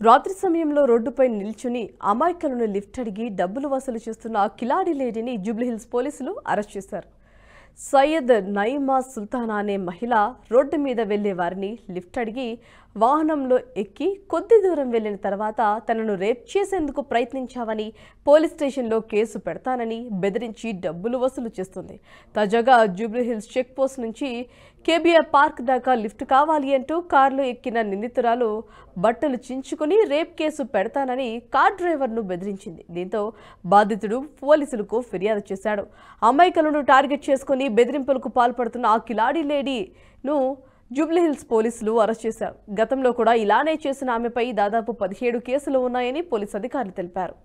రాత్రి సమయంలో రోడ్డుపై నిల్చుని అమాయకులను లిఫ్ట్ అడిగి డబ్బులు వసూలు చేస్తున్న కిలాడి లేడీని జూబ్లీహిల్స్ పోలీసులు అరెస్ట్ చేశారు. సయ్యద్ నయీమా సుల్తానా అనే మహిళ రోడ్డు మీద వెళ్లే వారిని లిఫ్ట్ అడిగి వాహనంలో ఎక్కి కొద్ది దూరం వెళ్లిన తర్వాత తనను రేప్ చేసేందుకు ప్రయత్నించావని పోలీస్ స్టేషన్లో కేసు పెడతానని బెదిరించి డబ్బులు వసూలు చేస్తుంది. తాజాగా జూబ్లీహిల్స్ చెక్ పోస్ట్ నుంచి కేబీఆర్ పార్క్ దాకా లిఫ్ట్ కావాలి అంటూ కారులో ఎక్కిన నిందితురాలు బట్టలు చించుకుని రేప్ కేసు పెడతానని కార్ డ్రైవర్ను బెదిరించింది. దీంతో బాధితుడు పోలీసులకు ఫిర్యాదు చేశాడు. అమాయకులను టార్గెట్ చేసుకుని బెదిరింపులకు పాల్పడుతున్న ఆ కిలాడి లేడీను జూబ్లీహిల్స్ పోలీసులు అరెస్ట్ చేశారు. గతంలో కూడా ఇలానే చేసిన ఆమెపై దాదాపు 17 కేసులు ఉన్నాయని పోలీసు అధికారులు తెలిపారు.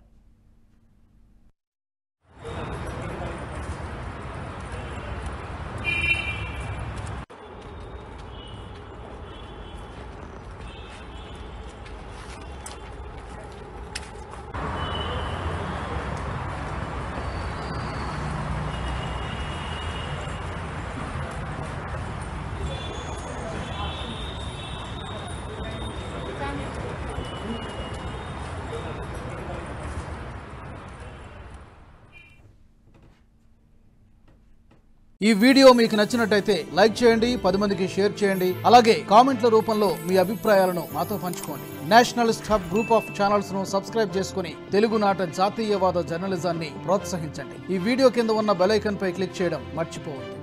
ఈ వీడియో మీకు నచ్చినట్టయితే లైక్ చేయండి, 10 మందికి షేర్ చేయండి. అలాగే కామెంట్ల రూపంలో మీ అభిప్రాయాలను మాతో పంచుకోండి. Nationalist hub group of channels ను సబ్స్క్రైబ్ చేసుకుని తెలుగునాట జాతీయవాద జర్నలిజాన్ని ప్రోత్సహించండి. ఈ వీడియో కింద ఉన్న బెల్ ఐకాన్ పై క్లిక్ చేయడం మర్చిపోవద్దు.